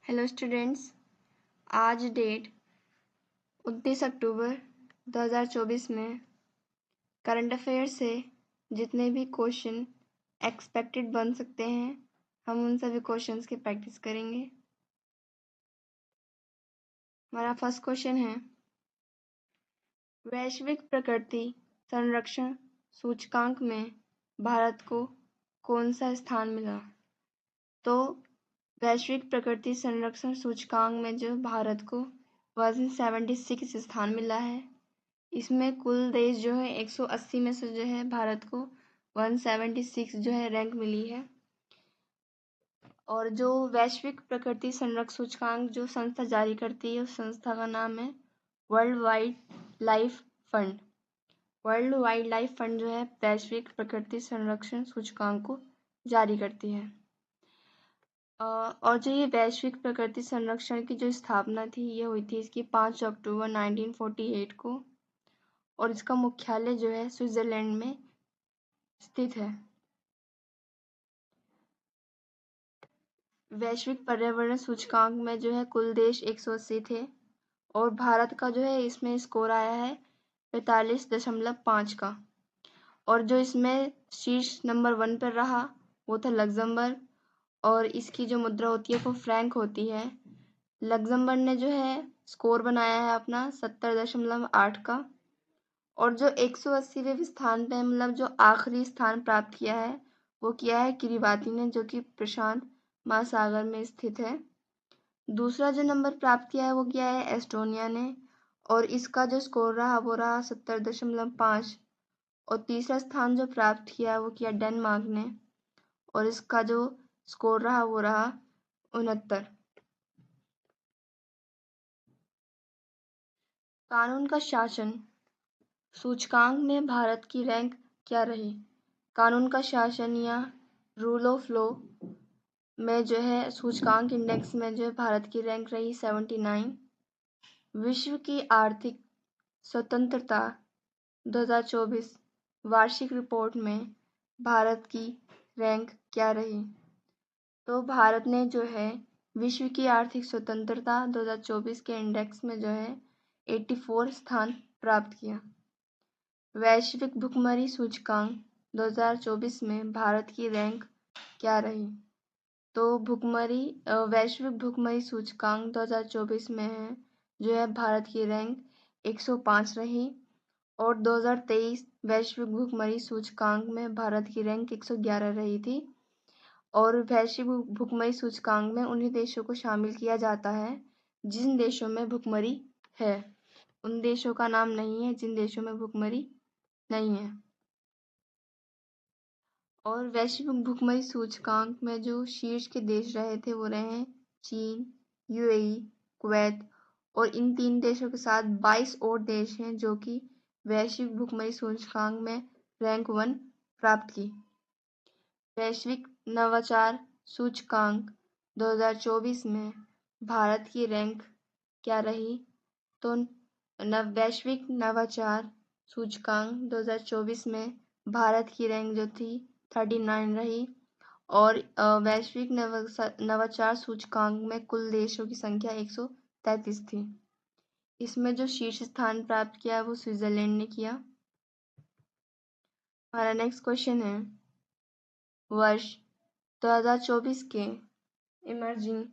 Hello students, आज date 29 अक्टूबर 2024 में current affair से जितने भी क्वेश्चन एक्सपेक्टेड बन सकते हैं हम उन सभी क्वेश्चंस की प्रैक्टिस करेंगे। हमारा फर्स्ट क्वेश्चन है, वैश्विक प्रकृति संरक्षण सूचकांक में भारत को कौन सा स्थान मिला? तो वैश्विक प्रकृति संरक्षण सूचकांक में जो भारत को 176 स्थान मिला है। इसमें कुल देश जो है 180 में से जो है भारत को 176 जो है रैंक मिली है। और जो वैश्विक प्रकृति संरक्षण सूचकांक जो संस्था जारी करती है उस संस्था का नाम है world wild life fund. World wild life fund जो है वैश्विक प्रकृति संरक्षण सूचकांक को जारी करती है। और जो ये वैश्विक प्रकृति संरक्षण की जो स्थापना थी ये हुई थी इसकी 5 अक्टूबर 1948 को, और इसका मुख्यालय जो है स्विट्जरलैंड में स्थित है। वैश्विक पर्यावरण सूचकांक में जो है कुल देश 180 थे और भारत का जो है इसमें स्कोर आया है 45.5 का। और जो इसमें शीर्ष नंबर 1 पर रहा वो था लग्जमबर्ग, और इसकी जो मुद्रा होती है वो फ्रैंक होती है। लग्जमबर्ग ने जो है स्कोर बनाया है अपना 70.8 का। और जो 180वें स्थान पे मतलब जो आखिरी स्थान प्राप्त किया है वो किया है किरिबाती ने, जो कि प्रशांत महासागर में स्थित है। दूसरा जो नंबर प्राप्त किया है वो किया है एस्टोनिया ने, और इसका जो स्कोर रहा वो रहा 70.5। और तीसरा स्थान जो प्राप्त किया है वो किया डेनमार्क ने, और इसका जो स्कोर रहा वो रहा 69। कानून का शासन सूचकांक में भारत की रैंक क्या रही? कानून का शासन या रूल ऑफ लॉ में जो है सूचकांक इंडेक्स में जो है भारत की रैंक रही 79। विश्व की आर्थिक स्वतंत्रता 2024 वार्षिक रिपोर्ट में भारत की रैंक क्या रही? तो भारत ने जो है विश्व की आर्थिक स्वतंत्रता 2024 के इंडेक्स में जो है 84 स्थान प्राप्त किया। वैश्विक भुखमरी सूचकांक 2024 में भारत की रैंक क्या रही? तो वैश्विक भुखमरी सूचकांक 2024 में है जो है भारत की रैंक 105 रही, और 2023 वैश्विक भुखमरी सूचकांक में भारत की रैंक 111 रही थी। और वैश्विक भुखमरी सूचकांक में उन्हीं देशों को शामिल किया जाता है जिन देशों में भुखमरी है, उन देशों का नाम नहीं है जिन देशों में भुखमरी नहीं है। और वैश्विक भुखमरी सूचकांक में जो शीर्ष के देश रहे थे वो रहे हैं चीन, यूएई, कुवैत, और इन 3 देशों के साथ 22 और देश हैं जो कि वैश्विक भुखमरी सूचकांक में रैंक 1 प्राप्त की। वैश्विक नवाचार सूचकांक 2024 में भारत की रैंक क्या रही? तो वैश्विक नवाचार सूचकांक 2024 में भारत की रैंक जो थी 39 रही, और वैश्विक नवाचार सूचकांक में कुल देशों की संख्या 133 थी। इसमें जो शीर्ष स्थान प्राप्त किया वो स्विट्जरलैंड ने किया। हमारा नेक्स्ट क्वेश्चन है, वर्ष 2024 के इमर्जिंग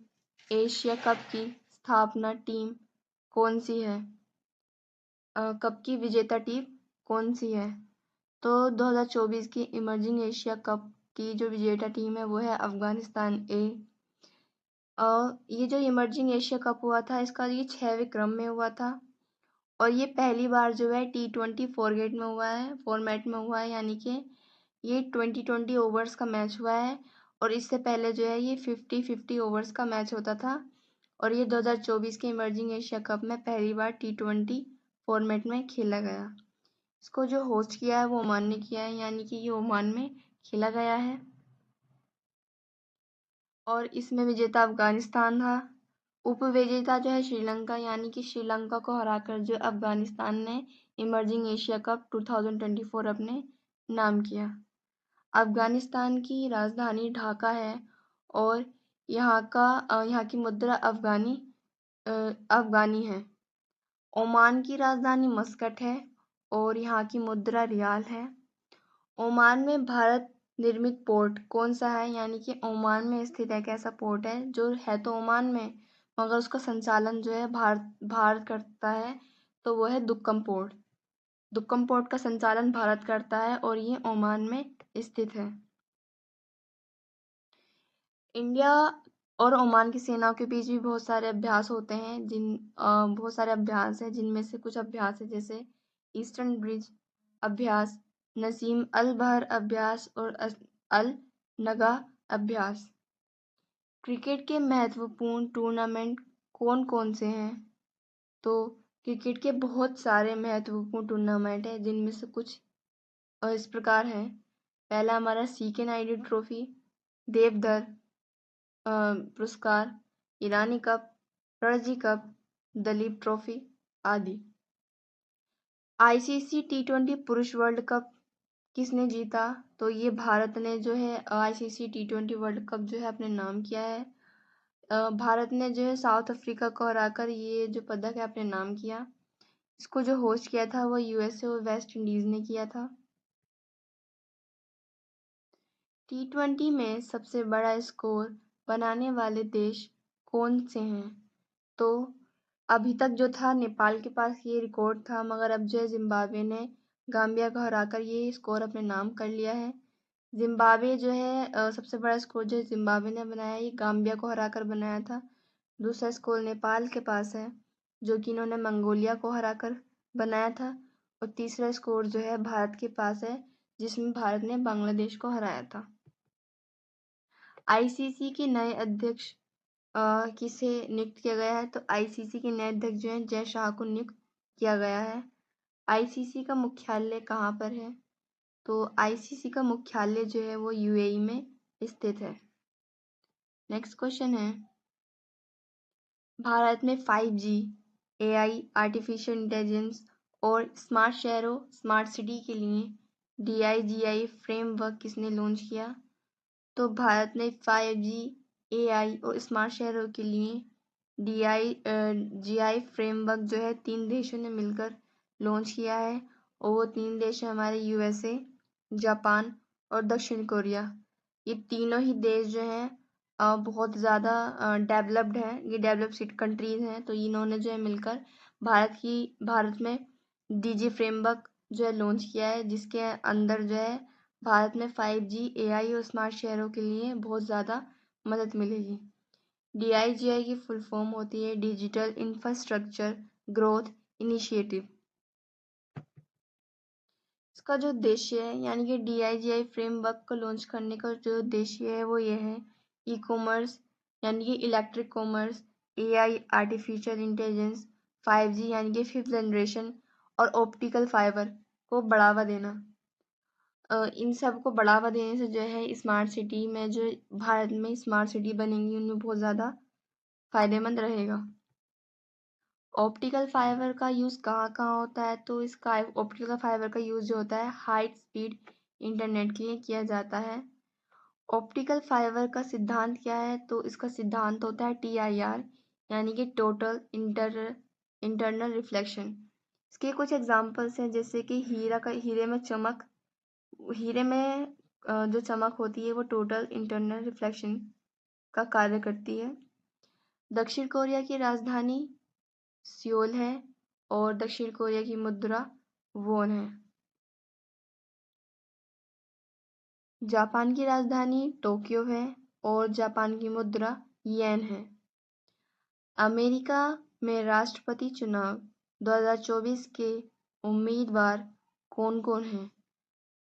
एशिया कप की स्थापना टीम कौन सी है? कप की विजेता टीम कौन सी है? तो 2024 की इमर्जिंग एशिया कप की जो विजेता टीम है वो है अफगानिस्तान ए। ये जो इमर्जिंग एशिया कप हुआ था इसका ये 6वें क्रम में हुआ था, और ये पहली बार जो है T20 फॉर्मेट में हुआ है, यानी कि ये 20 ओवर्स का मैच हुआ है। और इससे पहले जो है ये 50 ओवर्स का मैच होता था, और ये 2024 के इमर्जिंग एशिया कप में पहली बार T20 फॉर्मेट में खेला गया। इसको जो होस्ट किया है वो ओमान ने किया है, यानी कि ये ओमान में खेला गया है। और इसमें विजेता अफगानिस्तान था। उपविजेता जो है श्रीलंका, यानी कि श्रीलंका को हराकर जो अफगानिस्तान ने इमर्जिंग एशिया कप 2024 अपने नाम किया। अफगानिस्तान की राजधानी ढाका है, और यहाँ की मुद्रा अफगानी है। ओमान की राजधानी मस्कट है और यहाँ की मुद्रा रियाल है। ओमान में भारत निर्मित पोर्ट कौन सा है? यानी कि ओमान में स्थित एक ऐसा पोर्ट है जो है तो ओमान में, मगर उसका संचालन जो है भारत करता है, तो वो है दुक्कम पोर्ट। दुक्कम पोर्ट का संचालन भारत करता है और ये ओमान में स्थित है। इंडिया और ओमान की सेनाओं के बीच भी बहुत सारे अभ्यास होते हैं, बहुत सारे अभ्यास हैं, जिनमें से कुछ अभ्यास है जैसे ईस्टर्न ब्रिज अभ्यास, नसीम अल बहर अभ्यास और अल नगा अभ्यास। क्रिकेट के महत्वपूर्ण टूर्नामेंट कौन कौन से हैं? तो क्रिकेट के बहुत सारे महत्वपूर्ण टूर्नामेंट हैं, जिनमें से कुछ इस प्रकार हैं। पहला हमारा CK नायडू ट्रॉफी, देवधर पुरस्कार, Irani cup, Ranji cup, Duleep trophy आदि। ICC T20 पुरुष वर्ल्ड कप किसने जीता? तो ये भारत ने जो है ICC T20 वर्ल्ड कप जो है अपने नाम किया है। भारत ने जो है साउथ अफ्रीका को हराकर ये जो पदक है अपने नाम किया। इसको जो होस्ट किया था वो USA और वेस्ट इंडीज ने किया था। T20 में सबसे बड़ा स्कोर बनाने वाले देश कौन से हैं? तो अभी तक जो था नेपाल के पास ये रिकॉर्ड था, मगर अब जो है जिम्बाब्वे ने गाम्बिया को हराकर ये स्कोर अपने नाम कर लिया है। जिम्बाब्वे जो है सबसे बड़ा स्कोर जो जिम्बाब्वे ने बनाया ये गाम्बिया को हराकर बनाया था। दूसरा स्कोर नेपाल के पास है, जो कि इन्होंने मंगोलिया को हराकर बनाया था। और तीसरा स्कोर जो है भारत के पास है, जिसमें भारत ने बांग्लादेश को हराया था। ICC के नए अध्यक्ष किसे नियुक्त किया गया है? तो ICC के नए अध्यक्ष जो हैं जय शाह को नियुक्त किया गया है। ICC का मुख्यालय कहाँ पर है? तो ICC का मुख्यालय जो है वो UAE में स्थित है। नेक्स्ट क्वेश्चन है, भारत में 5G, AI, आर्टिफिशियल इंटेलिजेंस और स्मार्ट शहरों स्मार्ट सिटी के लिए DIGI फ्रेमवर्क किसने लॉन्च किया? तो भारत ने 5G, AI और स्मार्ट शहरों के लिए DIGI फ्रेमवर्क जो है 3 देशों ने मिलकर लॉन्च किया है, और वो 3 देश हैं हमारे USA, जापान और दक्षिण कोरिया। ये तीनों ही देश जो हैं बहुत ज़्यादा डेवलप्ड हैं, ये डेवलप्ड कंट्रीज़ हैं, तो इन्होंने जो है मिलकर भारत में DG फ्रेमवर्क जो है लॉन्च किया है, जिसके अंदर जो है भारत में 5G, AI और स्मार्ट शहरों के लिए बहुत ज़्यादा मदद मिलेगी। DIGI की फुल फॉर्म होती है डिजिटल इंफ्रास्ट्रक्चर ग्रोथ इनिशिएटिव। इसका जो उद्देश्य है, यानी कि DIGI फ्रेमवर्क को लॉन्च करने का जो उद्देश्य है वो ये है, ई-कॉमर्स यानी कि electric commerce, AI artificial intelligence, 5G यानी कि 5th जनरेशन और ऑप्टिकल फाइबर को बढ़ावा देना। इन सब को बढ़ावा देने से जो है स्मार्ट सिटी में जो भारत में स्मार्ट सिटी बनेंगी उनमें बहुत ज़्यादा फायदेमंद रहेगा। ऑप्टिकल फाइबर का यूज़ कहाँ कहाँ होता है? तो इसका ऑप्टिकल फाइबर का यूज़ जो होता है हाई स्पीड इंटरनेट के लिए किया जाता है। ऑप्टिकल फाइबर का सिद्धांत क्या है? तो इसका सिद्धांत होता है TIR यानी कि टोटल इंटरनल रिफ्लेक्शन। इसके कुछ एग्जांपल्स हैं, जैसे कि हीरे में जो चमक होती है वो टोटल इंटरनल रिफ्लेक्शन का कार्य करती है। दक्षिण कोरिया की राजधानी सियोल है और दक्षिण कोरिया की मुद्रा वॉन है। जापान की राजधानी टोक्यो है और जापान की मुद्रा येन है। अमेरिका में राष्ट्रपति चुनाव 2024 के उम्मीदवार कौन कौन हैं?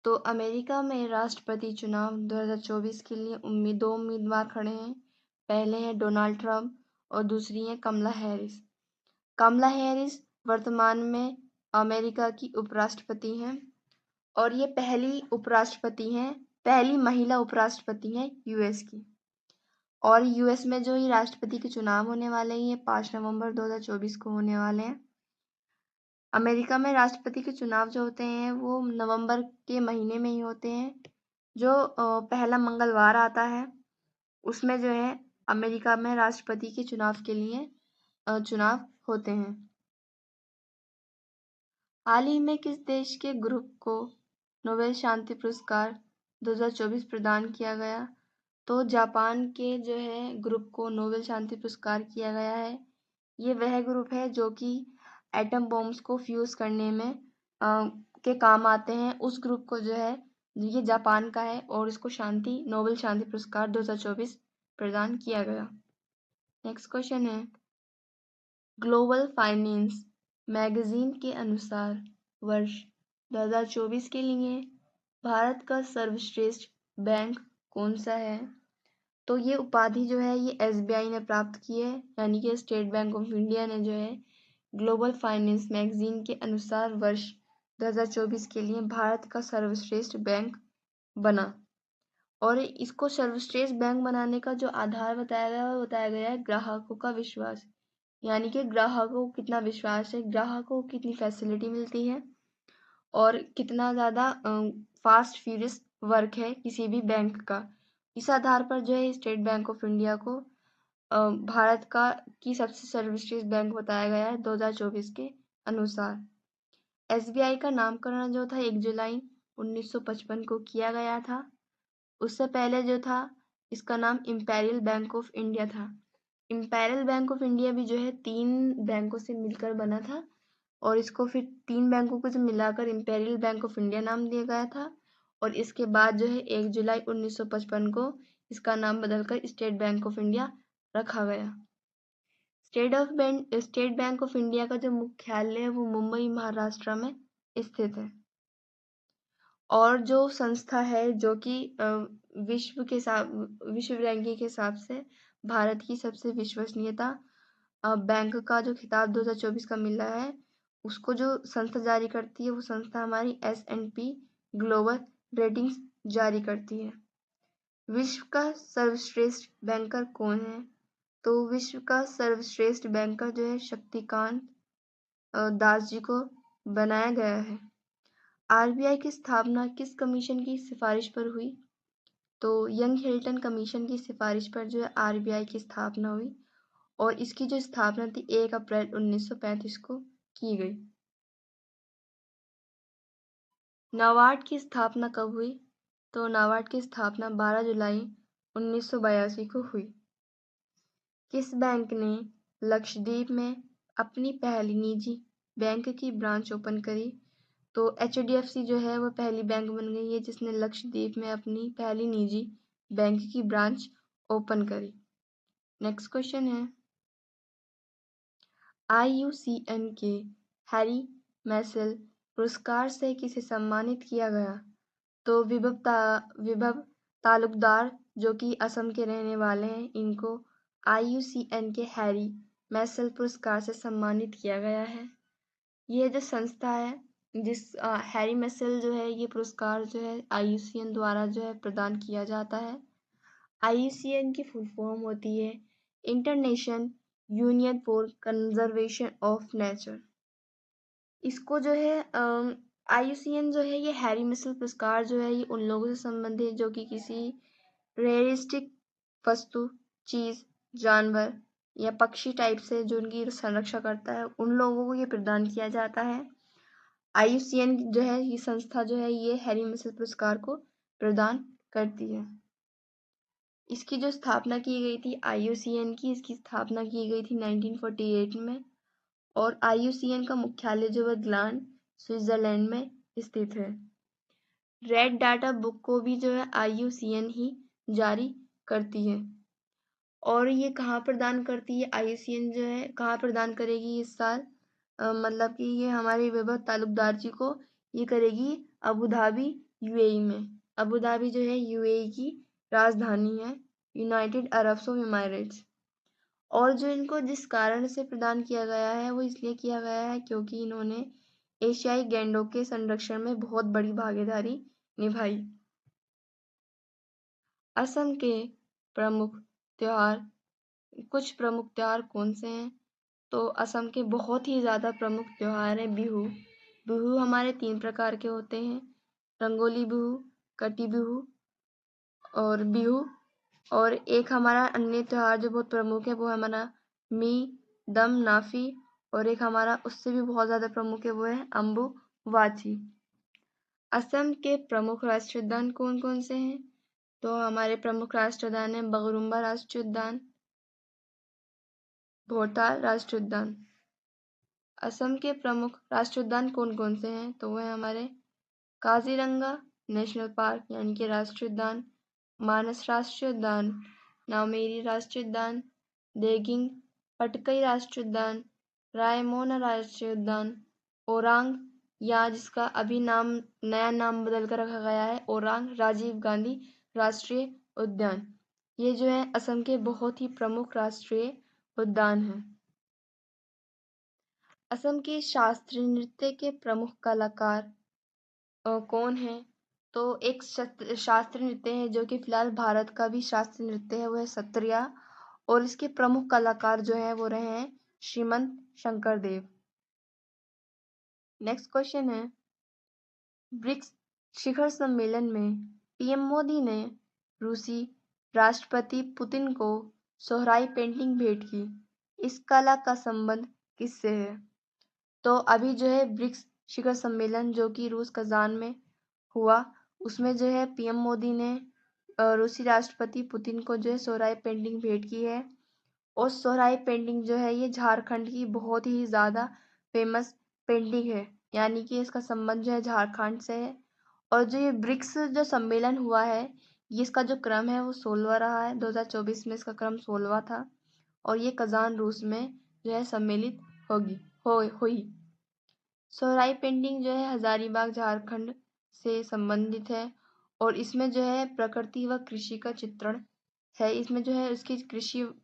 तो अमेरिका में राष्ट्रपति चुनाव 2024 के लिए दो उम्मीदवार खड़े हैं। पहले हैं डोनाल्ड ट्रंप और दूसरी हैं कमला हैरिस। कमला हैरिस वर्तमान में अमेरिका की उपराष्ट्रपति हैं और ये पहली महिला उपराष्ट्रपति हैं US की। और US में जो ये राष्ट्रपति के चुनाव होने वाले हैं ये 5 नवंबर 2024 को होने वाले हैं। अमेरिका में राष्ट्रपति के चुनाव जो होते हैं वो नवंबर के महीने में ही होते हैं। जो पहला मंगलवार आता है उसमें जो है अमेरिका में राष्ट्रपति के चुनाव के लिए चुनाव होते हैं। हाल ही में किस देश के ग्रुप को नोबेल शांति पुरस्कार 2024 प्रदान किया गया? तो जापान के जो है ग्रुप को नोबेल शांति पुरस्कार किया गया है। ये वह ग्रुप है जो कि एटम बॉम्ब्स को फ्यूज करने में के काम आते हैं। उस ग्रुप को जो है ये जापान का है और इसको नोबेल शांति पुरस्कार 2024 प्रदान किया गया। नेक्स्ट क्वेश्चन है, ग्लोबल फाइनेंस मैगजीन के अनुसार वर्ष 2024 के लिए भारत का सर्वश्रेष्ठ बैंक कौन सा है? तो ये उपाधि जो है ये SBI ने प्राप्त की है, यानी कि स्टेट बैंक ऑफ इंडिया ने जो है ग्लोबल फाइनेंस मैगजीन के अनुसार वर्ष 2024 के लिए भारत का सर्वश्रेष्ठ बैंक बना। और इसको सर्वश्रेष्ठ बैंक बनाने का जो आधार बताया गया है वो बताया गया है ग्राहकों का विश्वास, यानी कि ग्राहकों को कितना विश्वास है, ग्राहकों को कितनी फैसिलिटी मिलती है और कितना ज़्यादा फास्ट फ्यूरियस वर्क है किसी भी बैंक का। इस आधार पर जो है स्टेट बैंक ऑफ इंडिया को भारत की सबसे सर्वश्रेष्ठ बैंक बताया गया है 2024 के अनुसार। SBI का नामकरण जो था 1 जुलाई 1955 को किया गया था। उससे पहले जो था इसका नाम इम्पेरियल बैंक ऑफ इंडिया था। इम्पेरियल बैंक ऑफ इंडिया भी जो है 3 बैंकों से मिलकर बना था और इसको फिर 3 बैंकों को जो मिलाकर इम्पेरियल बैंक ऑफ इंडिया नाम दिया गया था। और इसके बाद जो है 1 जुलाई 1955 को इसका नाम बदलकर स्टेट बैंक ऑफ इंडिया रखा गया। स्टेट बैंक ऑफ इंडिया का जो मुख्यालय है वो मुंबई महाराष्ट्र में स्थित है। और जो संस्था है जो कि विश्व रैंकिंग के हिसाब से भारत की सबसे विश्वसनीयता बैंक का जो खिताब 2024 का मिला है, उसको जो संस्था जारी करती है वो संस्था हमारी S&P ग्लोबल रेटिंग्स जारी करती है। विश्व का सर्वश्रेष्ठ बैंकर कौन है? तो विश्व का सर्वश्रेष्ठ बैंकर जो है शक्तिकांत दास जी को बनाया गया है। RBI की स्थापना किस कमीशन की सिफारिश पर हुई? तो यंग हिल्टन कमीशन की सिफारिश पर जो है RBI की स्थापना हुई और इसकी जो स्थापना थी 1 अप्रैल 1935 को की गई। नाबार्ड की स्थापना कब हुई? तो नाबार्ड की स्थापना 12 जुलाई 1982 को हुई। किस बैंक ने लक्षद्वीप में अपनी पहली निजी बैंक की ब्रांच ओपन करी? तो HDFC जो है वो पहली बैंक बन गई है जिसने लक्षद्वीप में अपनी पहली निजी बैंक की ब्रांच ओपन करी। नेक्स्ट क्वेश्चन है, IUCN के हैरी मैसेल पुरस्कार से किसे सम्मानित किया गया? तो विभव तालुकदार जो कि असम के रहने वाले हैं, इनको IUCN के हैरी मैसेल पुरस्कार से सम्मानित किया गया है। ये जो संस्था है हैरी मैसेल जो है ये पुरस्कार जो है IUCN द्वारा जो है प्रदान किया जाता है। IUCN की फुल फॉर्म होती है international union for conservation of nature. इसको जो है IUCN जो है ये हैरी मैसेल पुरस्कार जो है ये उन लोगों से संबंधित जो कि किसी रेयरिस्टिक वस्तु, चीज, जानवर या पक्षी टाइप से जो उनकी संरक्षा करता है उन लोगों को ये प्रदान किया जाता है। IUCN जो है ये संस्था जो है ये हैरी मैसेल पुरस्कार को प्रदान करती है। इसकी जो स्थापना की गई थी IUCN की, इसकी स्थापना की गई थी 1948 में और IUCN का मुख्यालय जो है ग्लान स्विट्जरलैंड में स्थित है। रेड डाटा बुक को भी जो है IUCN ही जारी करती है। और ये कहाँ प्रदान करती है? IUCN जो है कहाँ प्रदान करेगी इस साल? मतलब कि ये हमारे विभव तालुकदार जी को ये करेगी अबू धाबी UAE में। अबू धाबी जो है UAE की राजधानी है, यूनाइटेड अरब्स ऑफ एमिरेट्स। और जो इनको जिस कारण से प्रदान किया गया है वो इसलिए किया गया है क्योंकि इन्होंने एशियाई गैंडों के संरक्षण में बहुत बड़ी भागीदारी निभाई। असम के प्रमुख त्योहार कुछ प्रमुख त्योहार कौन से हैं? तो असम के बहुत ही ज़्यादा प्रमुख त्योहार हैं बिहू। बिहू हमारे 3 प्रकार के होते हैं, रंगोली बिहू, कटी बिहू और बिहू और एक हमारा अन्य त्योहार जो बहुत प्रमुख है वो है हमारा मी दम नाफी, और एक हमारा उससे भी बहुत ज़्यादा प्रमुख है वो है अम्बुवाची। असम के प्रमुख राष्ट्रीय उद्यान कौन कौन से हैं? तो हमारे प्रमुख राष्ट्रीय उद्यान है बगरुम्बा राष्ट्रीय उद्यान, भोटाल राष्ट्रीय उद्यान। असम के प्रमुख राष्ट्रीय उद्यान कौन कौन से हैं? तो वह हमारे काजीरंगा नेशनल पार्क यानी कि राष्ट्रीय उद्यान, मानस राष्ट्रीय उद्यान, नामेरी राष्ट्रीय उद्यान, देगिंग पटकई राष्ट्रीय उद्यान, रायमोना राष्ट्रीय उद्यान, ओरांग या जिसका अभी नया नाम बदल कर रखा गया है ओरांग राजीव गांधी राष्ट्रीय उद्यान। ये जो है असम के बहुत ही प्रमुख राष्ट्रीय उद्यान हैं। असम के शास्त्रीय नृत्य के प्रमुख कलाकार कौन है? तो एक शास्त्रीय नृत्य है जो कि फिलहाल भारत का भी शास्त्रीय नृत्य है, वो है सत्रिया, और इसके प्रमुख कलाकार जो है वो रहे हैं श्रीमंत शंकर देव। नेक्स्ट क्वेश्चन है, ब्रिक्स शिखर सम्मेलन में पीएम मोदी ने रूसी राष्ट्रपति पुतिन को सोहराई पेंटिंग भेंट की। इस कला का संबंध किससे है? तो अभी जो है ब्रिक्स शिखर सम्मेलन जो कि रूस कजान में हुआ, उसमें जो है पीएम मोदी ने रूसी राष्ट्रपति पुतिन को जो है सोहराई पेंटिंग भेंट की है। और सोहराई पेंटिंग जो है ये झारखंड की बहुत ही ज़्यादा फेमस पेंटिंग है, यानी कि इसका संबंध जो है झारखंड से है। और जो ये ब्रिक्स जो सम्मेलन हुआ है, ये इसका जो क्रम है वो 16वां रहा है। 2024 में इसका क्रम 16वां था, और ये कजान रूस में जो है सम्मिलित हुई। सोहराई पेंटिंग जो है हजारीबाग झारखंड से संबंधित है, और इसमें जो है प्रकृति व कृषि का चित्रण है। इसमें जो है उसकी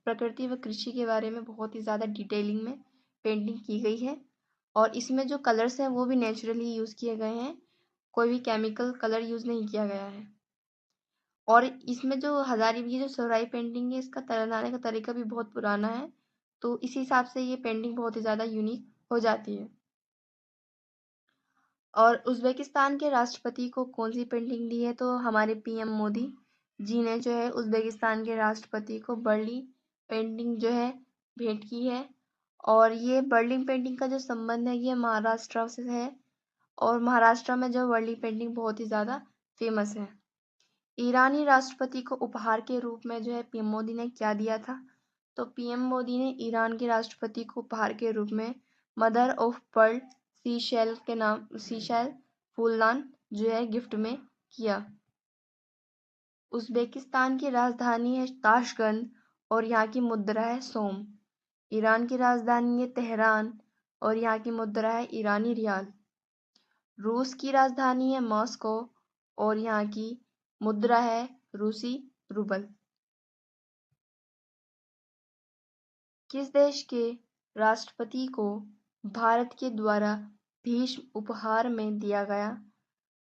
प्रकृति व कृषि के बारे में बहुत ही ज़्यादा डिटेलिंग में पेंटिंग की गई है, और इसमें जो कलर्स हैं वो भी नेचुरली यूज़ किए गए हैं, कोई भी केमिकल कलर यूज़ नहीं किया गया है। और इसमें जो की जो सोहराई पेंटिंग है, इसका बनाने का तरीका भी बहुत पुराना है, तो इस हिसाब से ये पेंटिंग बहुत ही ज़्यादा यूनिक हो जाती है। और उज़्बेकिस्तान के राष्ट्रपति को कौन सी पेंटिंग दी है? तो हमारे पीएम मोदी जी ने जो है उज़्बेकिस्तान के राष्ट्रपति को बर्ली पेंटिंग जो है भेंट की है। और ये बर्लिन पेंटिंग का जो संबंध है ये महाराष्ट्र से है, और महाराष्ट्र में जो बर्ली पेंटिंग बहुत ही ज़्यादा फेमस है। ईरानी राष्ट्रपति को उपहार के रूप में जो है पीएम मोदी ने क्या दिया था? तो पीएम मोदी ने ईरान के राष्ट्रपति को उपहार के रूप में मदर ऑफ पर्ल सीशेल फूलदान जो है गिफ्ट में किया। उज़्बेकिस्तान की राजधानी है ताशकंद, और यहाँ की मुद्रा है सोम। ईरान की राजधानी है तेहरान, और यहाँ की मुद्रा है ईरानी रियाल। रूस की राजधानी है मॉस्को, और यहाँ की मुद्रा है रूसी रूबल। किस देश के राष्ट्रपति को भारत के द्वारा भीष्म उपहार में दिया गया?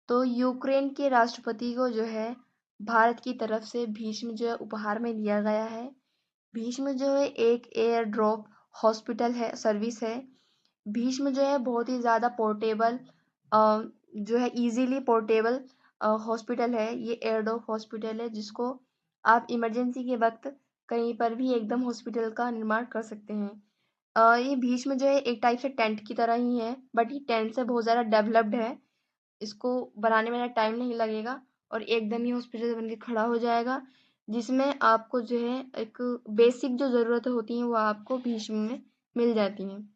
तो यूक्रेन के राष्ट्रपति को जो है भारत की तरफ से भीष्म जो है उपहार में दिया गया है। भीष्म जो है एक एयर ड्रॉप हॉस्पिटल है, सर्विस है। भीष्म जो है बहुत ही ज़्यादा पोर्टेबल जो है इजीली पोर्टेबल हॉस्पिटल है। ये एयर ड्रॉप हॉस्पिटल है जिसको आप इमरजेंसी के वक्त कहीं पर भी एकदम हॉस्पिटल का निर्माण कर सकते हैं। ये भीष्म जो है एक टाइप से टेंट की तरह ही है, बट ये टेंट से बहुत ज़्यादा डेवलप्ड है। इसको बनाने में टाइम नहीं लगेगा, और एकदम ही हॉस्पिटल बन के खड़ा हो जाएगा, जिसमें आपको जो है एक बेसिक जो ज़रूरतें होती हैं वो आपको भीष्म में मिल जाती हैं।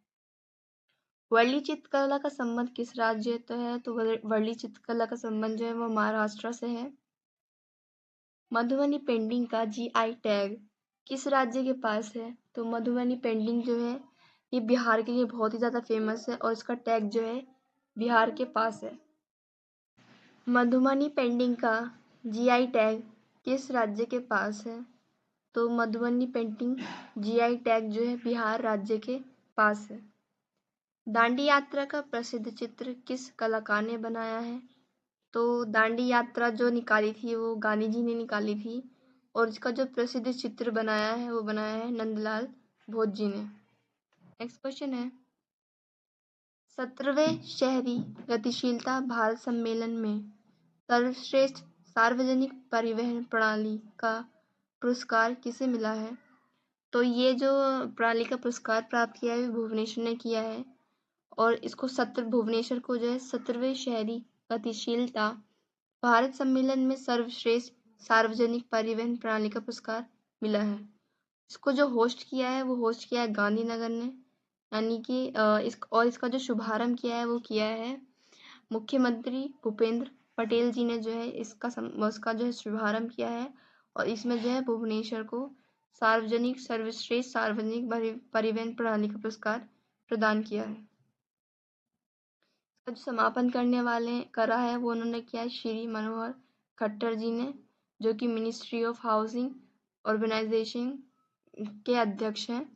वर्ली चित्रकला का संबंध किस राज्य से है? तो वर्ली चित्रकला का संबंध जो है वो महाराष्ट्र से है। मधुबनी पेंटिंग का जीआई टैग किस राज्य के पास है? तो मधुबनी पेंटिंग जो है ये बिहार के लिए बहुत ही ज़्यादा फेमस है, और इसका टैग जो है बिहार के पास है। मधुबनी पेंटिंग का जीआई टैग किस राज्य के पास है? तो मधुबनी पेंटिंग जीआई टैग जो है बिहार राज्य के पास है। दांडी यात्रा का प्रसिद्ध चित्र किस कलाकार ने बनाया है? तो दांडी यात्रा जो निकाली थी वो गांधी जी ने निकाली थी, और इसका जो प्रसिद्ध चित्र बनाया है वो बनाया है नंदलाल बोस जी ने। नेक्स्ट क्वेश्चन है, 17वें शहरी गतिशीलता भारत सम्मेलन में सर्वश्रेष्ठ सार्वजनिक परिवहन प्रणाली का पुरस्कार किसे मिला है? तो ये जो प्रणाली का पुरस्कार प्राप्त किया है भुवनेश्वर ने किया है और इसको भुवनेश्वर को जो है 17वें शहरी गतिशीलता भारत सम्मेलन में सर्वश्रेष्ठ सार्वजनिक परिवहन प्रणाली का पुरस्कार मिला है। इसको जो होस्ट किया है वो होस्ट किया है गांधीनगर ने, यानी कि इसका जो शुभारंभ किया है वो किया है मुख्यमंत्री भूपेंद्र पटेल जी ने जो है उसका जो है शुभारंभ किया है और इसमें जो है भुवनेश्वर को सर्वश्रेष्ठ सार्वजनिक परिवहन प्रणाली का पुरस्कार प्रदान किया है। इसका जो समापन करा है वो उन्होंने किया है श्री मनोहर खट्टर जी ने, जो कि मिनिस्ट्री ऑफ हाउसिंग ऑर्गेनाइजेशन के अध्यक्ष हैं।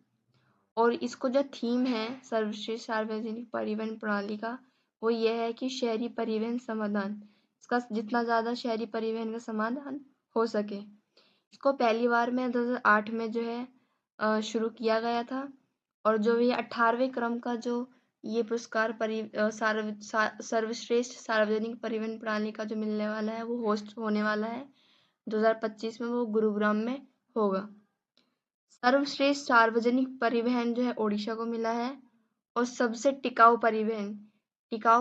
और इसको जो थीम है सर्वश्रेष्ठ सार्वजनिक परिवहन प्रणाली का वो ये है कि शहरी परिवहन समाधान, इसका जितना ज़्यादा शहरी परिवहन का समाधान हो सके। इसको पहली बार में 2008 में जो है शुरू किया गया था और जो ये 18वें क्रम का जो ये पुरस्कार सर्वश्रेष्ठ सार्वजनिक परिवहन प्रणाली का जो मिलने वाला है वो होस्ट होने वाला है 2025 में, वो गुरुग्राम में होगा। सर्वश्रेष्ठ सार्वजनिक परिवहन जो है ओडिशा को मिला है और सबसे टिकाऊ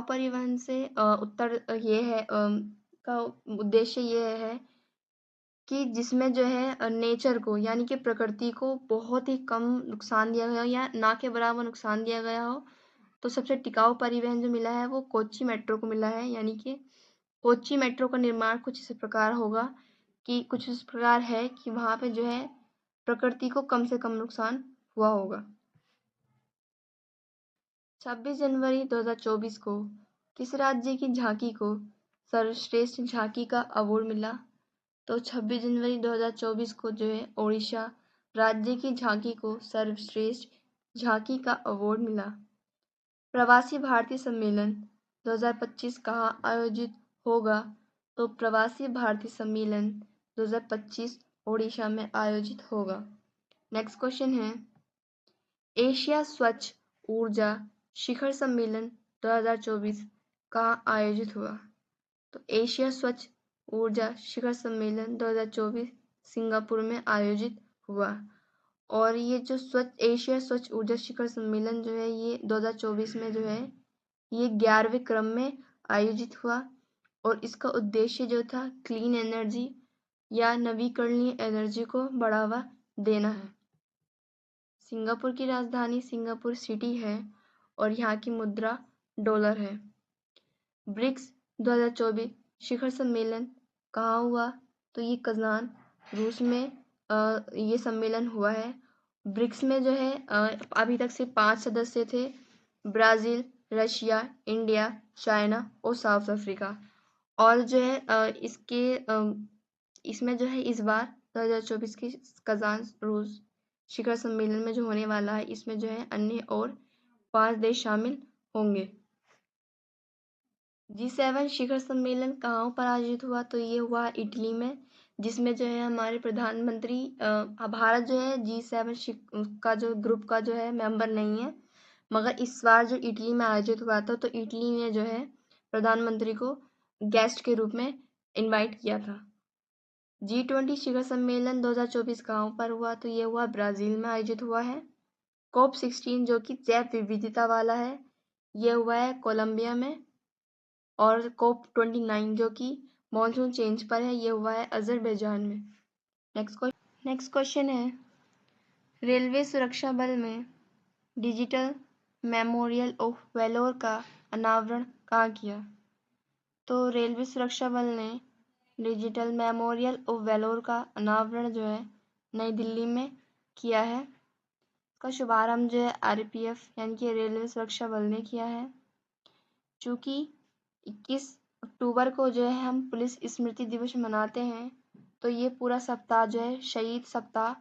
परिवहन से उत्तर ये है का उद्देश्य ये है कि जिसमें जो है नेचर को यानी कि प्रकृति को बहुत ही कम नुकसान दिया गया हो या ना के बराबर नुकसान दिया गया हो, तो सबसे टिकाऊ परिवहन जो मिला है वो कोच्चि मेट्रो को मिला है। यानी कि कोच्चि मेट्रो का निर्माण कुछ इस प्रकार होगा कि कुछ इस प्रकार है कि वहाँ पे जो है प्रकृति को कम से कम नुकसान हुआ होगा। 26 जनवरी 2024 को किस राज्य की झांकी को सर्वश्रेष्ठ झांकी का अवार्ड मिला? तो 26 जनवरी 2024 को जो है ओडिशा राज्य की झांकी को सर्वश्रेष्ठ झांकी का अवार्ड मिला। प्रवासी भारतीय सम्मेलन 2025 कहाँ आयोजित होगा? तो प्रवासी भारतीय सम्मेलन 2025 ओडिशा में आयोजित होगा। नेक्स्ट क्वेश्चन है, एशिया स्वच्छ ऊर्जा शिखर सम्मेलन 2024 कहाँ आयोजित हुआ? तो एशिया स्वच्छ ऊर्जा शिखर सम्मेलन 2024 सिंगापुर में आयोजित हुआ। और ये जो एशिया स्वच्छ ऊर्जा शिखर सम्मेलन जो है ये 2024 में जो है ये 11वें क्रम में आयोजित हुआ और इसका उद्देश्य जो था क्लीन एनर्जी या नवीकरणीय एनर्जी को बढ़ावा देना है। सिंगापुर की राजधानी सिंगापुर सिटी है और यहाँ की मुद्रा डॉलर है। ब्रिक्स 2024 शिखर सम्मेलन कहाँ हुआ? तो ये कजान रूस में ये सम्मेलन हुआ है। ब्रिक्स में जो है अभी तक से 5 सदस्य थे, ब्राज़ील, रशिया, इंडिया, चाइना और साउथ अफ्रीका। और जो है इसमें जो है इस बार 2024 की कजान रूस शिखर सम्मेलन में जो होने वाला है इसमें जो है अन्य और 5 देश शामिल होंगे। G7 शिखर सम्मेलन कहाँ पर आयोजित हुआ? तो ये हुआ इटली में, जिसमें जो है हमारे प्रधानमंत्री भारत जो है G7 का जो ग्रुप का जो है मेंबर नहीं है, मगर इस बार जो इटली में आयोजित हुआ था तो इटली ने जो है प्रधानमंत्री को गेस्ट के रूप में इनवाइट किया था। G20 शिखर सम्मेलन 2024 कहाँ पर हुआ? तो ये हुआ ब्राज़ील में आयोजित हुआ है। COP16 जो कि जैव विविधता वाला है ये हुआ है कोलंबिया में। और COP29 जो कि मॉनसून चेंज पर है ये हुआ है अजरबैजान में। नेक्स्ट क्वेश्चन है, रेलवे सुरक्षा बल में डिजिटल मेमोरियल ऑफ वैलोर का अनावरण कहाँ किया? तो रेलवे सुरक्षा बल ने डिजिटल मेमोरियल ऑफ वैलोर का अनावरण जो है नई दिल्ली में किया है। इसका शुभारंभ जो है RPF यानी कि रेलवे सुरक्षा बल ने किया है। चूँकि 21 अक्टूबर को जो है हम पुलिस स्मृति दिवस मनाते हैं तो ये पूरा सप्ताह जो है शहीद सप्ताह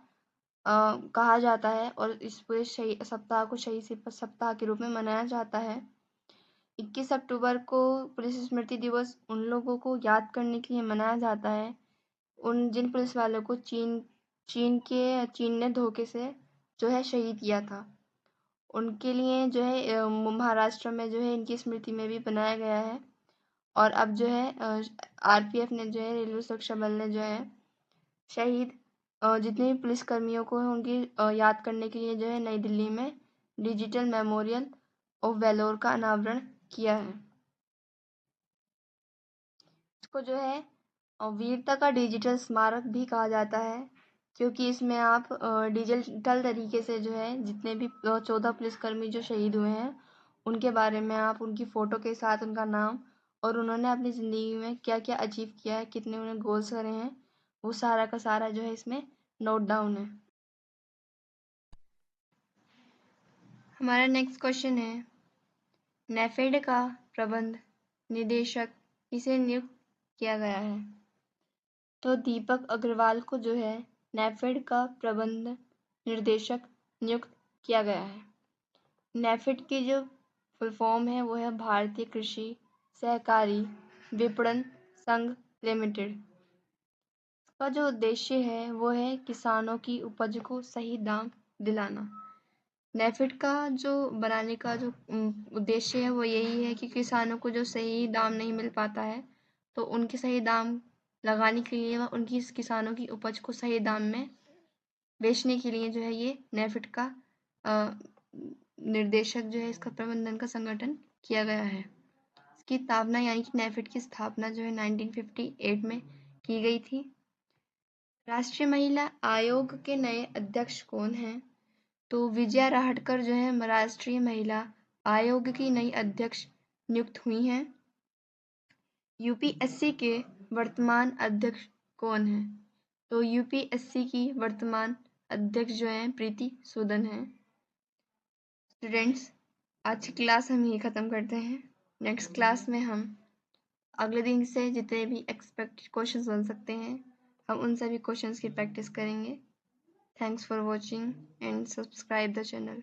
कहा जाता है और इस पूरे सप्ताह को शहीद सप्ताह के रूप में मनाया जाता है। 21 अक्टूबर को पुलिस स्मृति दिवस उन लोगों को याद करने के लिए मनाया जाता है जिन पुलिस वालों को चीन ने धोखे से जो है शहीद किया था। उनके लिए जो है महाराष्ट्र में जो है इनकी स्मृति में भी बनाया गया है। और अब जो है RPF ने जो है रेलवे सुरक्षा बल ने जो है शहीद जितने भी पुलिसकर्मियों को है उनकी याद करने के लिए जो है नई दिल्ली में डिजिटल मेमोरियल ऑफ वैलोर का अनावरण किया है। इसको जो है वीरता का डिजिटल स्मारक भी कहा जाता है, क्योंकि इसमें आप डिजिटल तरीके से जो है जितने भी 14 पुलिसकर्मी जो शहीद हुए हैं उनके बारे में आप उनकी फ़ोटो के साथ उनका नाम और उन्होंने अपनी ज़िंदगी में क्या क्या अचीव किया है, कितने उन्होंने गोल्स करे हैं, वो सारा का सारा जो है इसमें नोट डाउन है। हमारा नेक्स्ट क्वेश्चन है, नेफेड का प्रबंध निदेशक किसे नियुक्त किया गया है? तो दीपक अग्रवाल को जो है नेफेड का प्रबंध निर्देशक नियुक्त किया गया है। नेफेड की जो फुल फॉर्म है वो है भारतीय कृषि सहकारी विपणन संघ लिमिटेड। इसका जो उद्देश्य है वो है किसानों की उपज को सही दाम दिलाना। नेफेड का जो बनाने का जो उद्देश्य है वो यही है कि किसानों को जो सही दाम नहीं मिल पाता है तो उनके सही दाम लगाने के लिए व उनकी किसानों की उपज को सही दाम में बेचने के लिए जो है ये नेफेड का निर्देशक जो है इसका प्रबंधन का संगठन किया गया है। इसकी स्थापना यानी कि नेफेड की स्थापना जो है 1958 में की गई थी। राष्ट्रीय महिला आयोग के नए अध्यक्ष कौन हैं? तो विजया राहटकर जो है राष्ट्रीय महिला आयोग की नई अध्यक्ष नियुक्त हुई हैं। यूपीएससी के वर्तमान अध्यक्ष कौन हैं? तो यूपीएससी की वर्तमान अध्यक्ष जो हैं प्रीति सूदन हैं। स्टूडेंट्स, आज की क्लास हम यही ख़त्म करते हैं। नेक्स्ट क्लास में हम अगले दिन से जितने भी एक्सपेक्टेड क्वेश्चंस बन सकते हैं हम उन सभी क्वेश्चंस की प्रैक्टिस करेंगे। Thanks for watching and subscribe the channel.